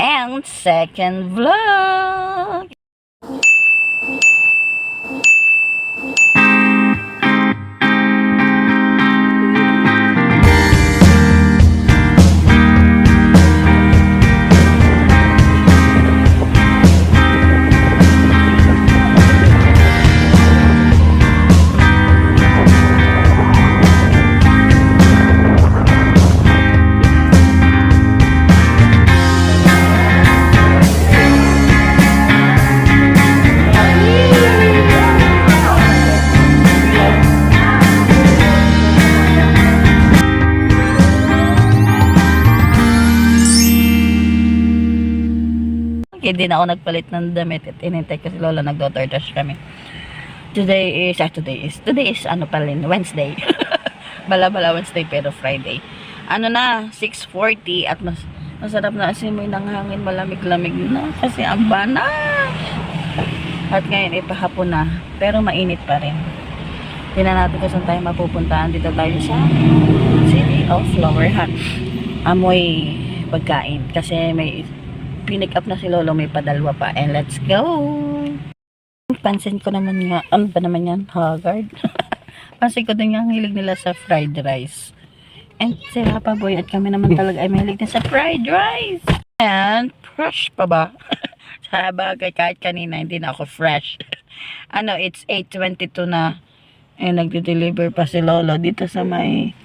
and second vlog. Kaya din ako nagpalit ng damit at inintay ko si Lola, nagdo-DoorDash kami. Today is ano pa rin, Wednesday. Bala-bala Wednesday pero Friday. Ano na, 6:40 at masarap na asimoy ng hangin, malamig-lamig na kasi ang bana. At ngayon ipahapon na, pero mainit pa rin. Tingnan natin kung saan tayo mapupuntaan. Dito tayo sa City of Flower Hat. Amoy pagkain kasi may pinick up na si Lolo, may padalwa pa, and let's go. Pansin ko naman nga, ano ba naman yan, Haggard. Pansin ko din nga ang hilig nila sa fried rice, and si Papa Boy at kami naman talaga ay mahilig din sa fried rice, and fresh pa ba? Sa bagay, kahit kanina hindi na ako fresh. Ano, it's 8:22 na, and nagde-deliver pa si Lolo dito sa may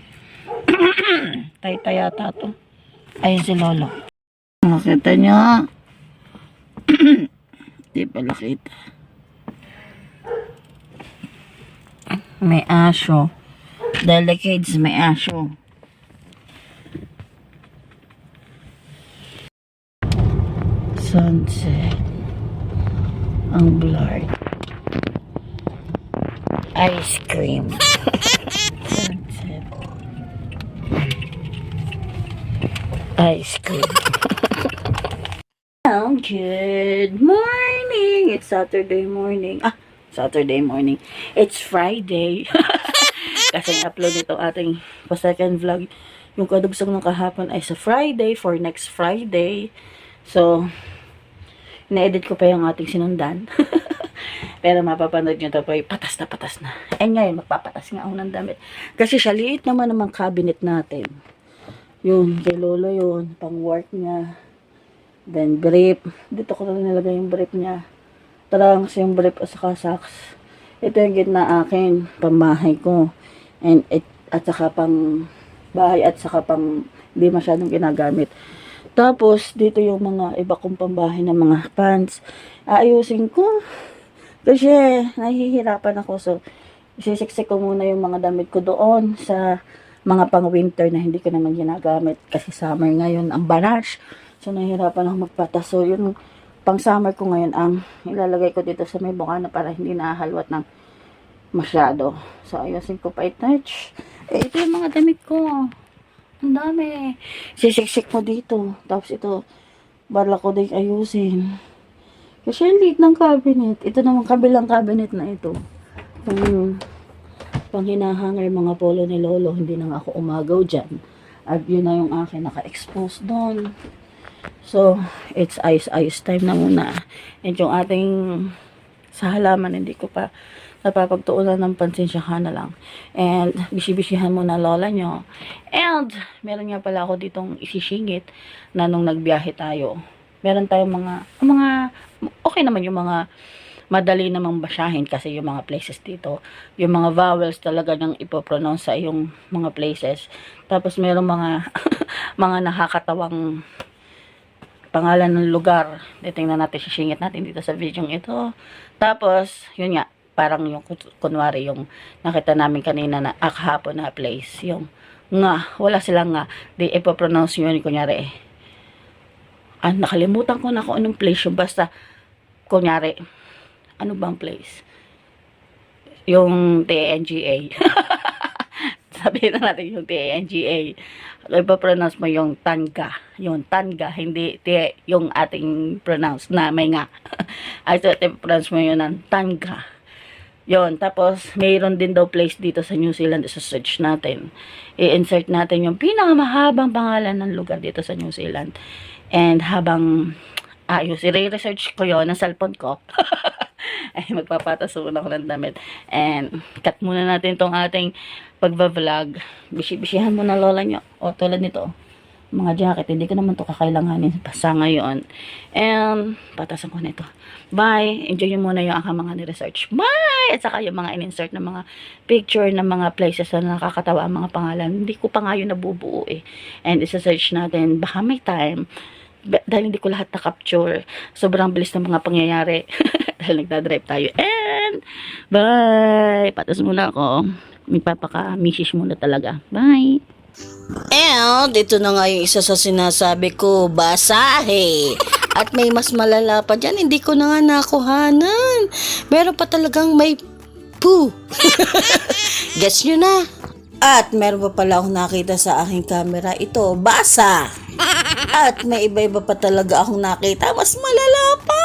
Taytay to. Ayun si Lolo. Nakita niya. Di pala kita. May aso. Delicates, may aso. Sunset. Ang blurred. Ice cream. Sunset. Ice cream. Good morning! It's Saturday morning. Saturday morning. It's Friday. Kasi upload ito ating second vlog. Yung kadugsong ng kahapon ay sa Friday for next Friday. So, na-edit ko pa yung ating sinundan. Pero mapapanood nyo ito po, patas na. Eh ngayon, magpapatas nga ako ng damit. Kasi siya liit naman namang cabinet natin. Yun, kay Lolo yun, pang work niya. Then, brief. Dito ko na nilagay yung brief niya. Trunks yung brief at saka socks. Ito yung gitna akin, pambahay ko. And at saka pang bahay at saka pang hindi masyadong ginagamit. Tapos, dito yung mga iba kong pambahay na mga pants. Aayusin ko. Kasi, nahihirapan ako. So, isisiksik ko muna yung mga damit ko doon sa mga pang winter na hindi ko naman ginagamit. Kasi summer ngayon, ang banash. So, nahihirapan ako magpatas. So, yung pang summer ko ngayon, ang ilalagay ko dito sa may bungana para hindi nahalwat ng masyado. So, ayusin ko pa i-touch. Ito yung mga damit ko. Ang dami. Sisiksik mo dito. Tapos ito, bala ko din ayusin. Kasi yung liit ng cabinet. Ito naman kabilang cabinet na ito. Pang hinahanger mga polo ni Lolo. Hindi na nga ako umagaw dyan. At yun na yung akin naka-expose doon. So, it's ice time na muna. And yung ating sa halaman, hindi ko pa napapagtuunan ng pansin, siya na lang. And, bisibisihan muna Lola nyo. And, meron nga pala ako ditong isisingit na nung nagbiyahe tayo. Meron tayong mga okay naman yung mga madali namang basahin kasi yung mga places dito. Yung mga vowels talaga nang ipopronounce sa yung mga places. Tapos, meron mga mga nakakatawang pangalan ng lugar. Titingnan natin, sisingit natin dito sa video ito. Tapos, yun nga, parang yung, kunwari, yung nakita namin kanina na kahapon na place. Yung nga, wala silang nga. Di ipopronounce yun, kunyari. Nakalimutan ko na kung anong place yung basta, kunyari, ano bang place? Yung TNGA. Sabihin na natin yung TNGA. Ipapronounce mo yung tanga. Yung tanga, hindi yung ating pronounce na may nga. Ay, so, ipapronounce mo yun ng tanga. Yon, tapos mayroon din daw place dito sa New Zealand, sa search natin. I-insert natin yung pinakamahabang pangalan ng lugar dito sa New Zealand. And habang ayos, i-research ko yon ng cellphone ko. Ay, magpapataso na ako ng damit. And, cut muna natin tong ating pagbablog. Bisi-bisihan muna lola nyo. O, tulad nito. Mga jacket. Hindi ko naman to kakailanganin sa ngayon. And, patasan ko na ito. Bye! Enjoy nyo muna yung aking mga ni-research. Bye! At saka yung mga in-insert na mga picture ng mga places na nakakatawa ang mga pangalan. Hindi ko pa nga yun nabubuo eh. And, isa-search natin. Baka may time. Dahil hindi ko lahat na-capture. Sobrang bilis ng mga pangyayari. Dahil nagdadrive tayo. And, bye! Patas muna ako. Magpapaka-misis muna talaga. Bye! And, ito na nga yung isa sa sinasabi ko, basahe. At may mas malala pa dyan, hindi ko na nga nakuhanan. Meron pa talagang may poo. Guess nyo na. At meron pa pala akong nakita sa aking camera, ito, basa. At may iba-iba pa talaga akong nakita, mas malala pa.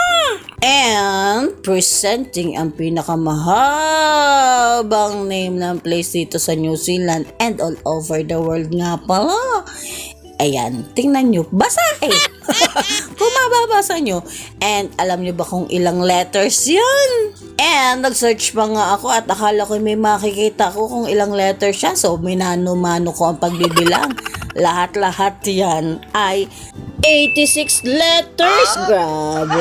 And, presenting ang pinakamahabang name ng place dito sa New Zealand and all over the world nga pala. Ayan, tingnan nyo, basahe. Kung mababasa nyo. And, alam nyo ba kung ilang letters yan? And, nag-search pa nga ako at akala ko may makikita ko kung ilang letters siya. So, minano-mano ko ang pagbibilang. Lahat-lahat yan ay 86 letters. Grabe.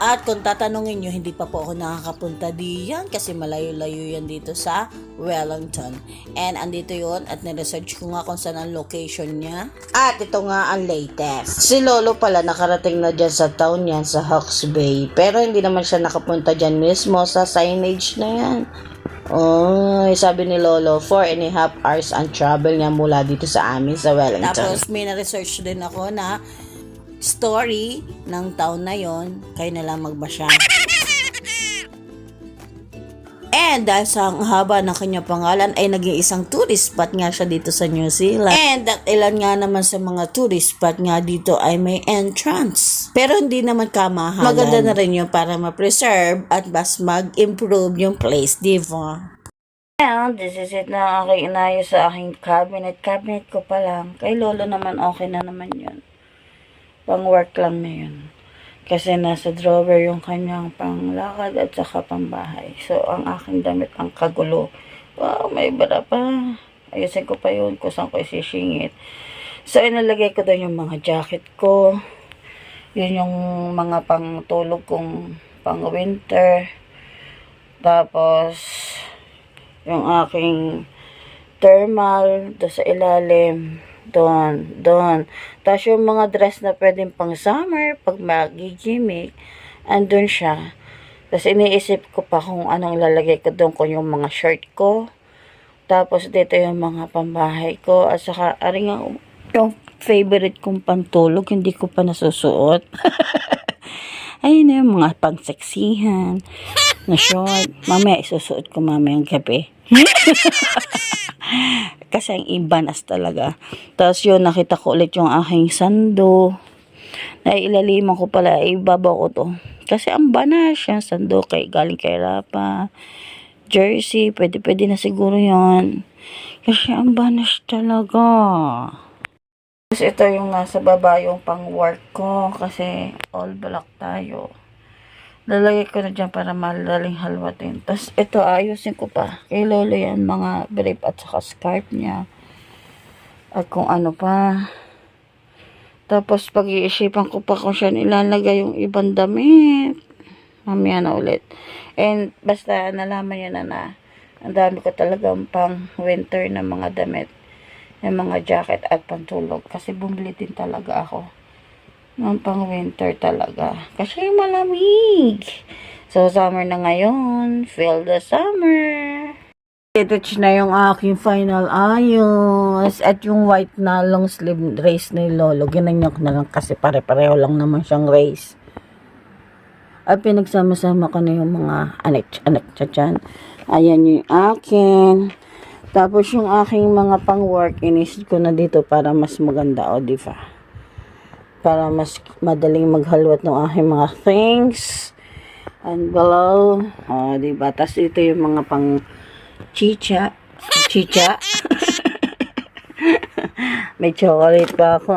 At kung tatanungin nyo, hindi pa po ako nakakapunta diyan kasi malayo-layo yan dito sa Wellington. And andito yun at niresearch ko nga kung saan ang location niya. At ito nga ang latest. Si Lolo pala nakarating na dyan sa town yan sa Hawke's Bay. Pero hindi naman siya nakapunta dyan mismo sa signage na yan. Oh, sabi ni Lolo, 4.5 hours ang travel niya mula dito sa amin sa Wellington. Tapos may na-research din ako na story ng town na yon, kayo na lang magbasa. And dahil sa ang haba ng kanya pangalan ay naging isang tourist spot nga siya dito sa New Zealand. And at ilan nga naman sa mga tourist spot nga dito ay may entrance. Pero hindi naman kamahalan. Maganda na rin yun para ma-preserve at mas mag-improve yung place, diba? And, this is it na aking inayos sa aking cabinet. Cabinet ko pa lang. Kay Lolo naman okay na naman yun. Pang work lang na yun. Kasi nasa drawer yung kanyang panglakad at saka pambahay. So, ang aking damit ang kagulo. Wow, may bara pa. Ayusin ko pa yun kung saan ko isisingit. So, inalagay ko doon yung mga jacket ko. Yun yung mga pangtulog kong pang winter. Tapos, yung aking thermal doon sa ilalim. Doon. Tapos yung mga dress na pwedeng pang summer, pag magigimik, andun siya. Tapos iniisip ko pa kung anong ilalagay ko doon, kung yung mga shirt ko. Tapos dito yung mga pambahay ko. At saka, aring yung favorite kong pantulog, hindi ko pa nasusuot. Ayun na yung mga pangseksihan na short. Mamaya isusuot ko mamayang gabi. Kasi ang ibanas talaga. Tapos yun, nakita ko ulit yung aking sando. Nailaliman ko pala, ibabaw ko to. Kasi ang banas yung sando galing kay Rapa. Jersey, pwede na siguro yon. Kasi ang banas talaga. Tapos ito yung nasa baba yung pang work ko. Kasi all black tayo. Lalagay ko na dyan para madaling halwatin. Tapos, ito, ayusin ko pa. Kay Lolo yan, mga brief at saka scarf niya. At kung ano pa. Tapos, pag-iisipan ko pa kung siya ilalagay yung ibang damit. Mamaya na ulit. And, basta nalaman niya na ang dami ko talagang pang winter na mga damit. Yung mga jacket at pantulog. Kasi bumili din talaga ako ng pang winter talaga. Kasi malamig. So, summer na ngayon. Feel the summer. Ito na yung aking final ayos. At yung white na long sleeve race ni Lolo. Ginanyan ko na lang kasi pare-pareho lang naman siyang race. At pinagsama-sama ko na yung mga anak dyan. Ayan yung akin. Tapos yung aking mga pang work, inisip ko na dito para mas maganda. O, diba? Para mas madaling maghalwat ng aking mga things. And below, diba? Tapos ito yung mga pang chicha. May chocolate pa ako,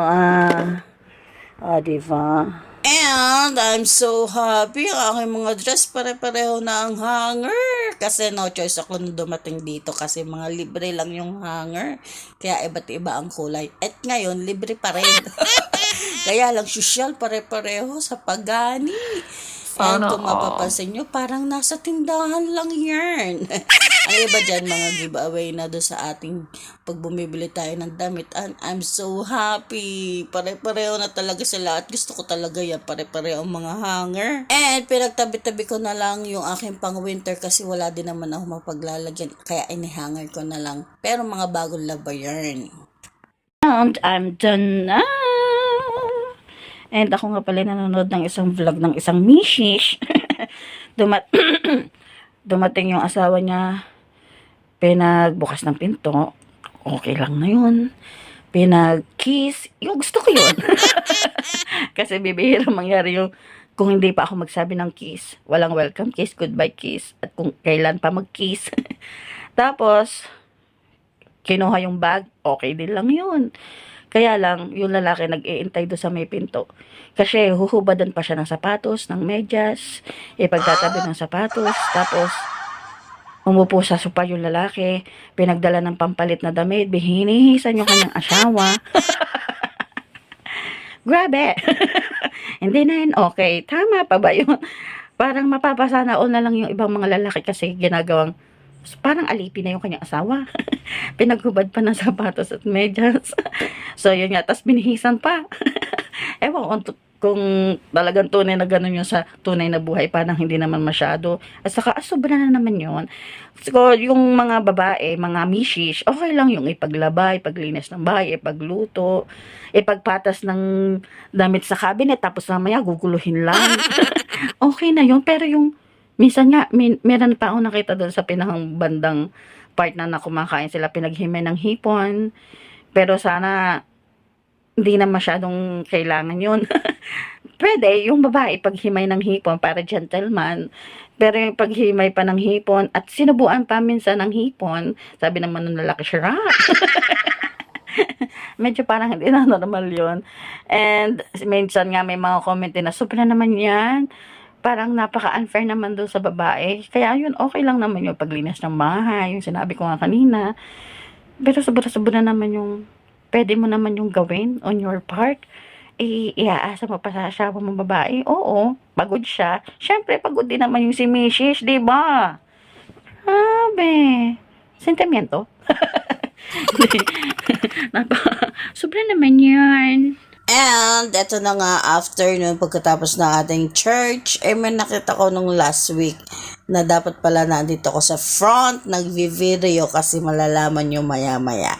diba? And I'm so happy. Ang aking mga dress pare-pareho na ang hanger. Kasi no choice ako nung dumating dito kasi mga libre lang yung hanger. Kaya iba't iba ang kulay. At ngayon, libre pa rin. Kaya lang social pare-pareho sa pagani. And kung mapapansin nyo, parang nasa tindahan lang yan. Ang iba dyan, mga giveaway na doon sa ating pag bumibili tayo ng damit. And I'm so happy. Pare-pareho na talaga sila at gusto ko talaga yan. Pare-pareho ang mga hanger. And pinagtabi-tabi ko na lang yung aking pang winter kasi wala din naman ako mapaglalagyan. Kaya inihanger ko na lang. Pero mga bagong laba yan. And I'm done na. And ako nga pala nanonood ng isang vlog ng isang mishish. Dumating yung asawa niya. Pinagbukas ng pinto. Okay lang na yun. Pinag-kiss. Yung gusto ko yun. Kasi bibihira mangyari yung kung hindi pa ako magsabi ng kiss. Walang welcome kiss, goodbye kiss. At kung kailan pa mag-kiss. Tapos, kinuha yung bag. Okay din lang yun. Kaya lang, yung lalaki nag-iintay doon sa may pinto. Kasi huhubadan pa siya ng sapatos, ng medyas, ipagtatabi ng sapatos, tapos umupo sa sopa yung lalaki, pinagdala ng pampalit na damit, hinihisan yung kanyang asawa. Grabe! Hindi na yun okay. Tama pa ba yun? Parang mapapasana all na lang yung ibang mga lalaki kasi ginagawang parang alipin na yung kanyang asawa. Pinaghubad pa ng sapatos at medyas. So, yun nga. Tapos, binihisan pa. Ewan ko kung talagang tunay na ganun yung sa tunay na buhay. Parang hindi naman masyado. At saka, sobra na naman yun. So, yung mga babae, mga mishish, okay lang yung ipaglaba, ipaglinis ng bahay, ipagluto, ipagpatas ng damit sa cabinet, tapos mamaya guguluhin lang. Okay na yun. Pero yung minsan nga, meron pa ako nakita doon sa pinakang bandang part na kumakain sila, pinaghimay ng hipon. Pero sana, hindi na masyadong kailangan yun. Pwede, yung babae, paghimay ng hipon para gentleman. Pero yung paghimay pa ng hipon, at sinubuan pa minsan ng hipon, sabi naman ng lalaki, sure. Medyo parang hindi na normal yun. And minsan nga may mga comment din na, sobra naman yan. Parang napaka-unfair naman doon sa babae. Kaya yun, okay lang naman yung paglinis ng bahay, yung sinabi ko nga kanina. Pero sobra-sobra naman yung, pwede mo naman yung gawin on your part. Iaasa mo pa sa asawa mong babae. Oo, pagod siya. Siyempre, pagod din naman yung si Mrs., di ba? Sabi, sentimiento. Sobra naman yan. And, eto na nga, after nun, pagkatapos ng ating church, may nakita ko nung last week na dapat pala nandito ako sa front, nagvi-video kasi malalaman nyo maya-maya.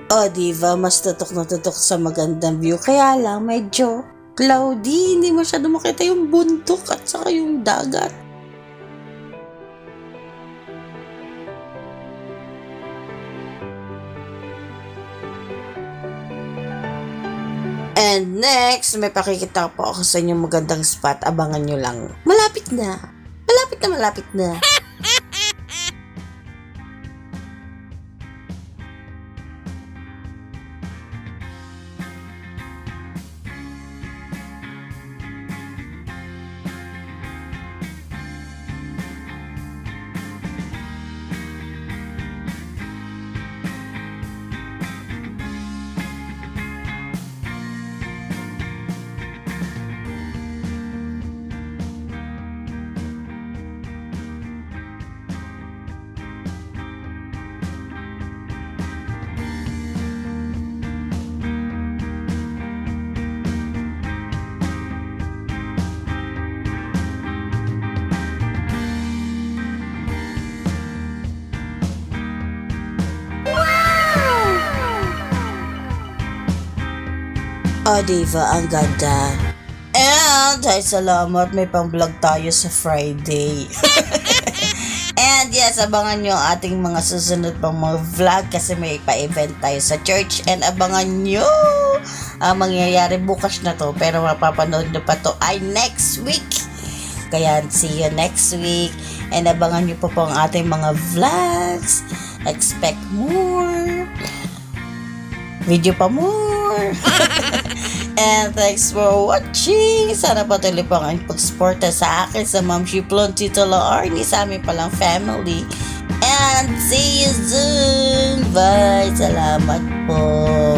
O, diba, mas tutok na tutok sa magandang view. Kaya lang, medyo cloudy. Hindi masyado makita yung bundok at saka yung dagat. And next, may pakikita po ako sa inyo magandang spot. Abangan nyo lang. Malapit na. Malapit na, malapit na. Oh, diva, ang ganda. And ay salamat, may pang-vlog tayo sa Friday. And yes, abangan nyo ang ating mga susunod pang mga vlog kasi may pa-event tayo sa church. And abangan nyo ang mangyayari bukas na to. Pero mapapanood nyo pa to ay next week. Kaya see you next week. And abangan nyo pa po ang ating mga vlogs. Expect more. Video pa more. And thanks for watching. Sana patuloy po ang pag-suporta sa akin, sa Ma'am Shiplon, Tito Laarni, sa amin palang family. And see you soon. Bye. Salamat po.